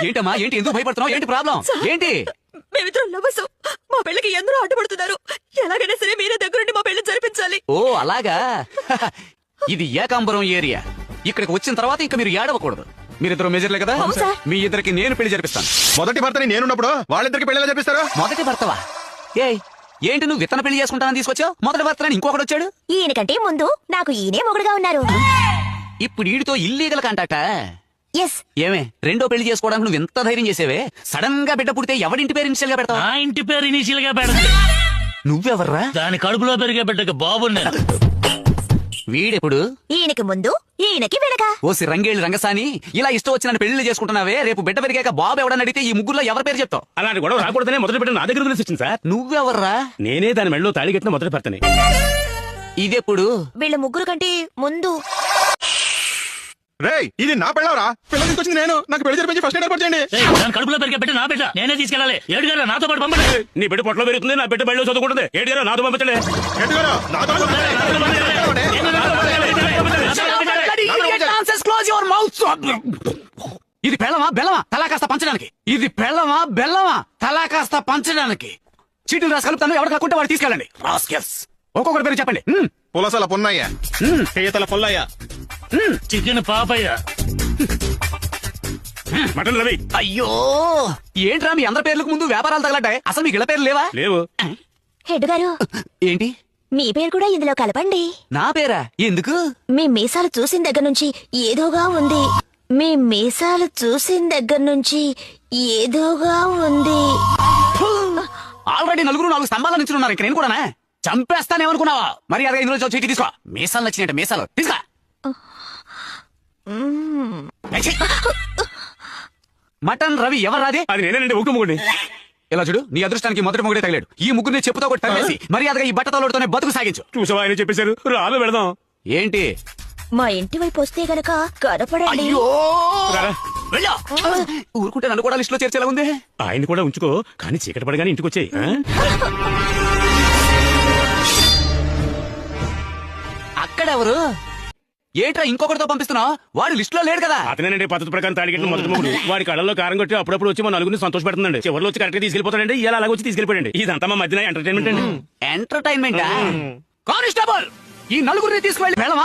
ఏంటమ్మా ఏంటి ఎందుకు భయపడుతున్నావు ఏంటి ప్రాబ్లం ఏంటి మేమిద్దరం లవర్స్ మా పెళ్ళికి ఎందరో అడ్డుపడుతున్నారు ఎలాగైనా సరే మీరే దగ్గరుండి మా పెళ్లి జరిపించాలి. ఓ అలాగా ఇది ఏకాంబరం ఏరియా. ఇక్కడికి వచ్చిన తర్వాత ఇంకా మీరు ఏడవకూడదు. మీరిద్దరు మేజర్లే కదా, మీ ఇద్దరికి నేను పెళ్లి జరిపిస్తాను. మొదటి భర్తని నేనున్నప్పుడు వాళ్ళిద్దరికి పెళ్లి జరిపిస్తారు. మొదటి భర్తవా? ఏంటి నువ్వు విత్తన పెళ్లి చేసుకుంటానని తీసుకొచ్చావు? మొదటి భర్తని ఇంకొకటి వచ్చాడు. ఈయనకంటే ముందు నాకు ఈయనే మొగుడుగా ఉన్నారు. ఇప్పుడు వీడితో ఇల్లీగల్ కాంటాక్టా? ఎస్. ఏమే రెండో పెళ్లి చేసుకోవడానికి నువ్వు ఎంత ధైర్యం చేసేవే? సడన్ గా బిడ్డ పుడితే ఎవడింటి పేరు ఇనిషియల్ గా పెడతావు? నా ఇంటి పేరు ఇనిషియల్ గా పెడతా. నువ్వెవర్రా? దాని కడుపులో పెరిగే బిడ్డకి బాబున్నా. వీడెప్పుడు? ఈయనకి ముందు ఈయనకి వెనక. ఓసి రంగేళ్ళు రంగసాని, ఇలా ఇష్టం వచ్చిన పెళ్లి చేసుకుంటున్నావే. రేపు బిడ్డ పెరిగాక బాబు ఎవడని అడిగితే ఈ ముగ్గురులో ఎవరి పేరు చెప్తావు? అలాంటి గొడవ రాకూడదనే మొదటి బిడ్డ నా దగ్గర వచ్చింది సార్. నువ్వెవర్రా? నేనే దాని మెడలో తాళి కట్టిన మొదటి భర్తని. ఇదెప్పుడు? వీళ్ళ ముగ్గురు కంటే ముందు. రేయ్ ఇది నా పెళ్ళవరా? పిల్ల తీసుకొచ్చింది నేను. నాకు పెళ్లి జరిపించి ఫస్ట్ ఏర్పాటు చేయండి. దాని కడుపులో పెరిగే బిడ్డ నా బిడ్డ, నేనే తీసుకెళ్ళాలి. ఏడుగారు నాతో పాటు పంపండి. నీ బిడ్డ పొట్టలో పెరుగుతుంది, నా బిడ్డ బయట చదువుకుంటుంది. ఏడుగారు నాతో పంపించలే. ఇది పెళ్ళమా బెల్లమా తలా కాస్త పంచడానికి? ఇది పెళ్ళమా బెల్లమా తలా కాస్త పంచడానికి? చీటీలు రాసి కలుపుతాను, ఎవరు కాకుంటే వాడు తీసుకెళ్ళండి. రాస్కెల్స్. ఒక్కొక్కటి పేరు చెప్పండి. పులసల పొన్నయ్య, పీతల పొల్లయ్య, చికెన్ పాపయ్య, మటన్ రవి. అయ్యో ఏంట్రా మీ అందరి పేర్లకు ముందు వ్యాపారాలు తగలడ్డాయి? అసలు మీకు ఇళ్ళ పేర్లు లేవా? లేవు. హెడ్ గారు ఏంటి? మీ పేరు కూడా ఇందులో కలపండి. నా పేరా? ఎందుకు? మీ మీసాలు చూసిన దగ్గర నుంచి ఏదోగా ఉంది. మీ మీసాలు చూసిన దగ్గర నుంచి ఏదోగా ఉంది. ఆల్రెడీ నలుగురు నాలుగు స్తంభాల నుంచి ఉన్నారు. ఇక్కడ నేను కూడా చంపేస్తానేమనుకున్నావా? మరి అదే ఇందులో చీటీ తీసుకో. మీసాలు నచ్చినట్టు మీసాలు తీసుకో. మటన్ రవి ఎవరాదే? అది నేనేనండి, ఒక ముగ్గుడి. ఇలా చూడు, నీ అదృష్టానికి మొదటి మొగుడే తగిలాడు. ఈ ముగ్గురిని చెప్పుతో ఒకటి తగిలేసి మర్యాదగా ఈ బట్టతోలుతోనే బతుకు సాగించు. చూసావా ఆయన చెప్పేశారు. రాను వెళదాం. ఏంటి? మా ఇంటి వైపు వస్తే గనక కనపడండి. అయ్యో వెళ్ళా. ఊరుకుంటే నన్ను కూడా లిస్ట్ లో చేర్చేలా ఉంది. ఆయన కూడా ఉంచుకో, కానీ చీకటి పడగానే ఇంటికి వచ్చాయి. అక్కడెవరు? ఏంట్రా ఇంకొకటితో పంపిస్తున్నావు? వాడు లిస్ట్ లో లేడు కదా. అతనేనండి పద్ధతి ప్రకారం తాడిగట్టిన మొదటి మొగుడు. వాడి కళ్ళలో కారం కొట్టి అప్పుడప్పుడు వచ్చి మన నలుగురిని సంతోష పెడుతుందండి. చివరిలో వచ్చి కరెక్ట్ తీసుకెళ్లిపోతాడండి. ఇలా అలాగ వచ్చి తీసుకెళ్లిపోయండి. ఇదంతా మా మధ్యన ఎంటర్టైన్మెంట్ అండి. ఎంటర్టైన్మెంట్. కానిస్టేబుల్, ఈ నలుగురిని తీసుకువెళ్ళి వెళ్ళమా